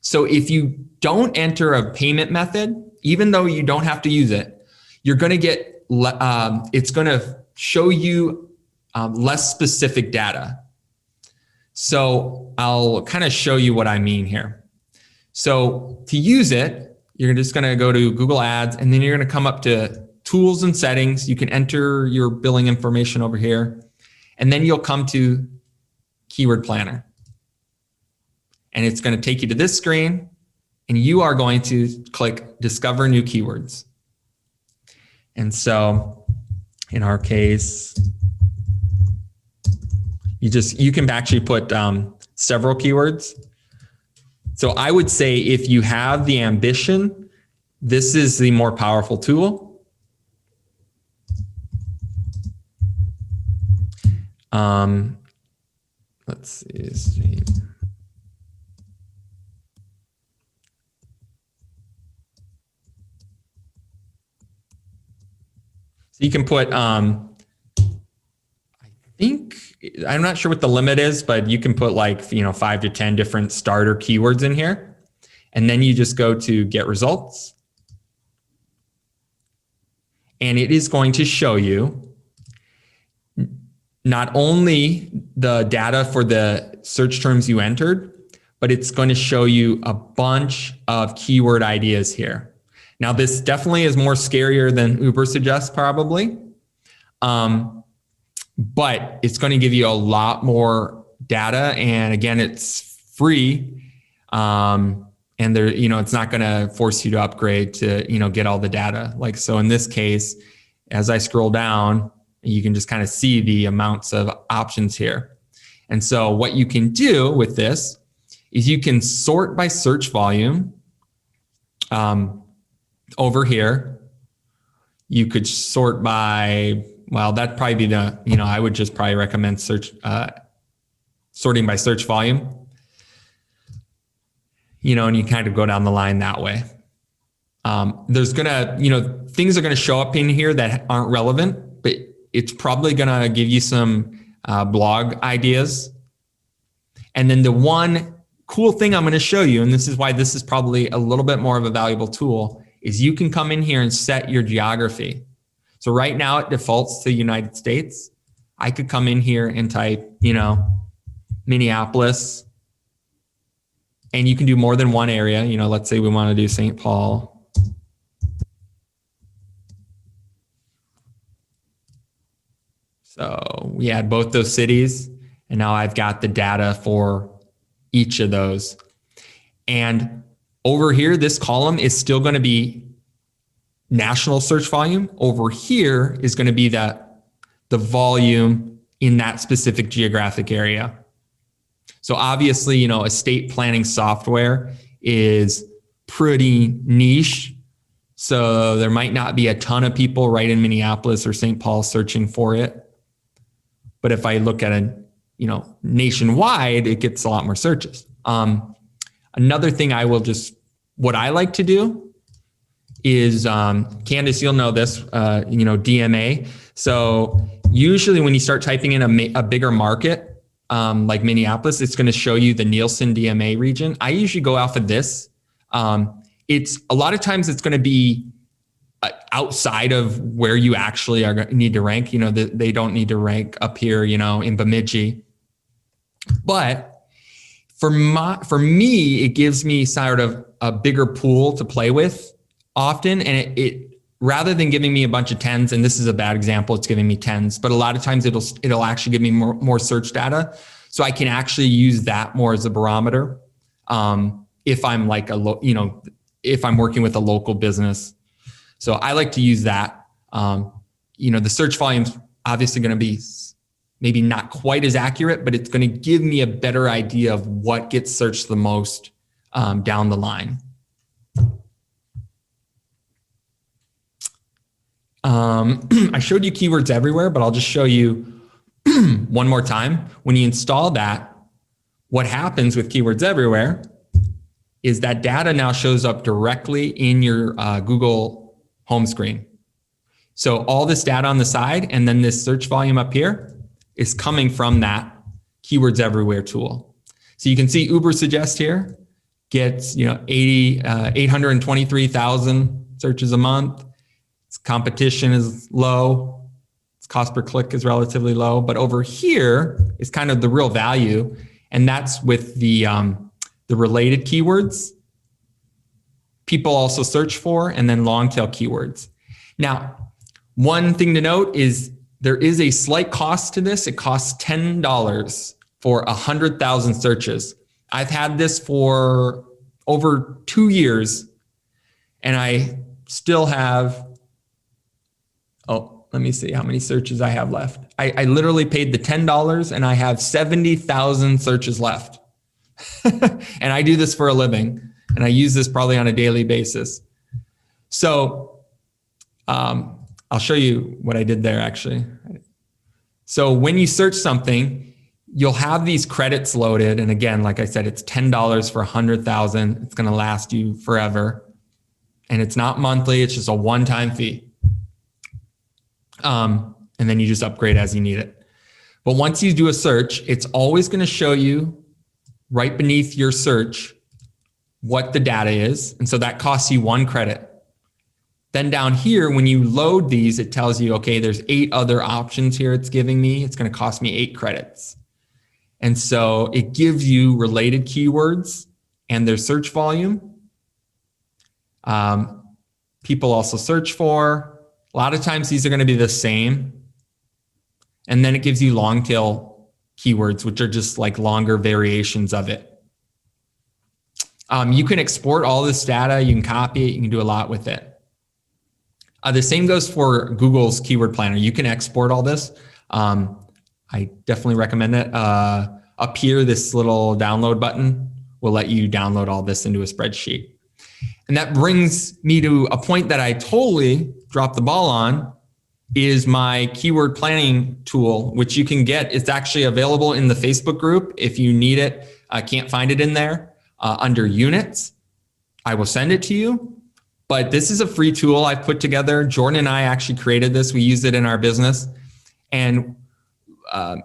So if you don't enter a payment method, even though you don't have to use it, you're going to get, it's going to show you less specific data. So I'll kind of show you what I mean here. So to use it, you're just going to go to Google Ads, and then you're going to come up to Tools and Settings. You can enter your billing information over here, and then you'll come to Keyword Planner. And it's going to take you to this screen, and you are going to click Discover New Keywords. And so in our case, you can actually put several keywords. So I would say if you have the ambition, this is the more powerful tool. Let's see. So you can put, I think, I'm not sure what the limit is, but you can put like, 5 to 10 different starter keywords in here. And then you just go to Get Results. And it is going to show you not only the data for the search terms you entered, but it's going to show you a bunch of keyword ideas here. Now, this definitely is more scarier than Ubersuggest probably. But it's going to give you a lot more data. And again, it's free. And there, it's not going to force you to upgrade to, get all the data. Like, so in this case, as I scroll down, you can just kind of see the amounts of options here. And so what you can do with this is you can sort by search volume. Over here, you could sort by, well, that'd probably be the, I would just probably recommend sorting by search volume, and you kind of go down the line that way. There's gonna, things are gonna show up in here that aren't relevant, but it's probably gonna give you some blog ideas. And then the one cool thing I'm gonna show you, and this is why this is probably a little bit more of a valuable tool, is you can come in here and set your geography. So right now it defaults to United States. I could come in here and type, Minneapolis, and you can do more than one area. Let's say we want to do St. Paul. So we add both those cities, and now I've got the data for each of those. And over here, this column is still going to be national search volume. Over here is going to be the volume in that specific geographic area. So obviously, estate planning software is pretty niche. So there might not be a ton of people right in Minneapolis or St. Paul searching for it. But if I look at it, nationwide, it gets a lot more searches. Another thing what I like to do is, Candace, you'll know this, DMA. So usually when you start typing in a bigger market, like Minneapolis, it's going to show you the Nielsen DMA region. I usually go off of this. It's a lot of times it's going to be outside of where you actually need to rank. They don't need to rank up here, in Bemidji. But for me, it gives me sort of a bigger pool to play with often. And it rather than giving me a bunch of 10s, and this is a bad example, it's giving me 10s, but a lot of times it'll actually give me more search data. So I can actually use that more as a barometer. If I'm like if I'm working with a local business. So I like to use that. The search volume's obviously going to be maybe not quite as accurate, but it's going to give me a better idea of what gets searched the most down the line. I showed you keywords everywhere, but I'll just show you one more time. When you install that, what happens with keywords everywhere is that data now shows up directly in your Google home screen. So all this data on the side and then this search volume up here is coming from that Keywords Everywhere tool. So you can see Ubersuggest here gets 823,000 searches a month. Its competition is low. Its cost per click is relatively low. But over here is kind of the real value, and that's with the related keywords. people also search for, and then long tail keywords. Now, one thing to note is there is a slight cost to this. It costs $10 for 100,000 searches. I've had this for over 2 years, and I still have, let me see how many searches I have left. I literally paid the $10 and I have 70,000 searches left. And I do this for a living, and I use this probably on a daily basis. So I'll show you what I did there actually. So when you search something, you'll have these credits loaded. And again, like I said, it's $10 for 100,000. It's going to last you forever. And it's not monthly. It's just a one-time fee. And then you just upgrade as you need it. But once you do a search, it's always going to show you right beneath your search what the data is. And so that costs you 1 credit. Then down here, when you load these, it tells you, okay, there's 8 other options here it's giving me. It's going to cost me 8 credits. And so it gives you related keywords and their search volume. People also search for. A lot of times these are going to be the same. And then it gives you long tail keywords, which are just like longer variations of it. You can export all this data. You can copy it. You can do a lot with it. The same goes for Google's Keyword Planner. You can export all this. I definitely recommend it. Up here, this little download button will let you download all this into a spreadsheet. And that brings me to a point that I totally dropped the ball on, is my keyword planning tool, which you can get. It's actually available in the Facebook group. If you need it, I can't find it in there under units. I will send it to you. But this is a free tool I've put together. Jordan and I actually created this. We use it in our business. And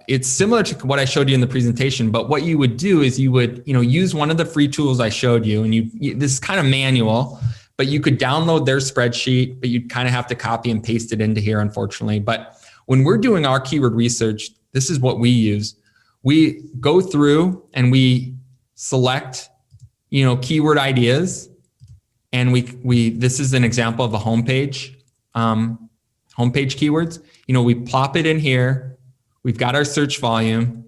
it's similar to what I showed you in the presentation, but what you would do is you would, use one of the free tools I showed you, and this is kind of manual, but you could download their spreadsheet, but you'd kind of have to copy and paste it into here, unfortunately. But when we're doing our keyword research, this is what we use. We go through and we select, keyword ideas, and this is an example of a homepage, keywords. We plop it in here. We've got our search volume,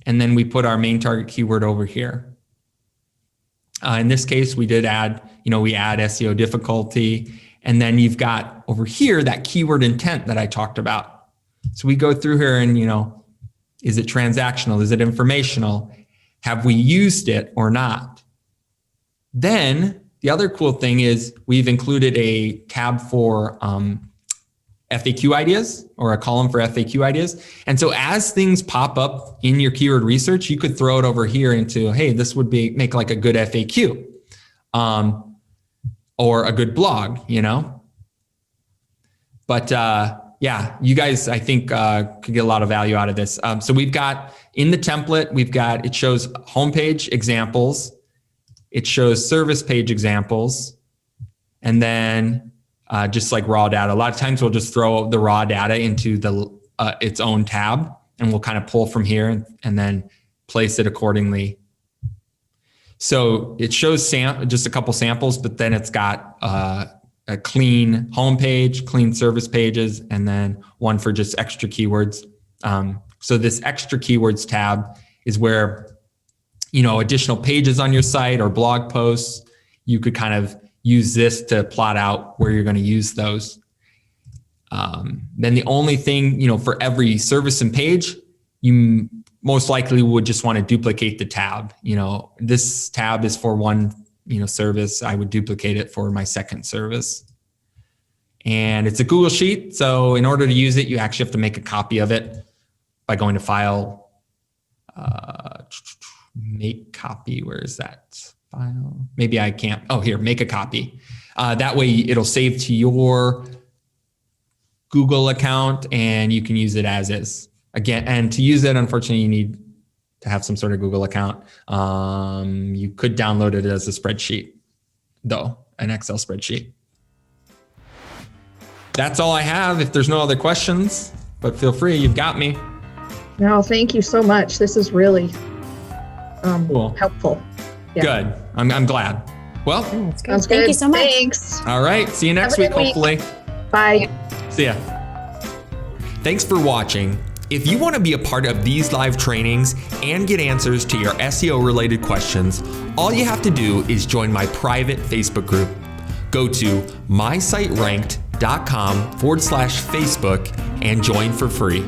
and then we put our main target keyword over here. In this case, we did add, we add SEO difficulty, and then you've got over here that keyword intent that I talked about. So we go through here and, is it transactional? Is it informational? Have we used it or not? Then the other cool thing is we've included a tab for FAQ ideas, or a column for FAQ ideas. And so as things pop up in your keyword research, you could throw it over here into, hey, this would make like a good FAQ, or a good blog, But yeah, you guys, I think, could get a lot of value out of this. So we've got in the template, it shows homepage examples, it shows service page examples, and then just like raw data. A lot of times we'll just throw the raw data into its own tab, and we'll kind of pull from here and then place it accordingly. So it shows just a couple samples, but then it's got a clean homepage, clean service pages, and then one for just extra keywords. So this extra keywords tab is where, additional pages on your site or blog posts, you could kind of use this to plot out where you're going to use those. Then the only thing, for every service and page, you most likely would just want to duplicate the tab. This tab is for one, service. I would duplicate it for my second service. And it's a Google Sheet. So in order to use it, you actually have to make a copy of it by going to File, Make Copy. Where is that? File. Maybe I can't. Oh, here, make a copy. That way it'll save to your Google account and you can use it as is. Again, and to use it, unfortunately, you need to have some sort of Google account. You could download it as a spreadsheet, though, an Excel spreadsheet. That's all I have. If there's no other questions, but feel free, you've got me. No, thank you so much. This is really cool. helpful. Yeah. Good. I'm glad. Well, That's good. Sounds Thank good. you so much. Thanks. all right. See you next Have a week, good week. hopefully. Bye. See ya. Thanks for watching. If you want to be a part of these live trainings and get answers to your SEO related questions, all you have to do is join my private Facebook group. Go to mysiteranked.com/Facebook and join for free.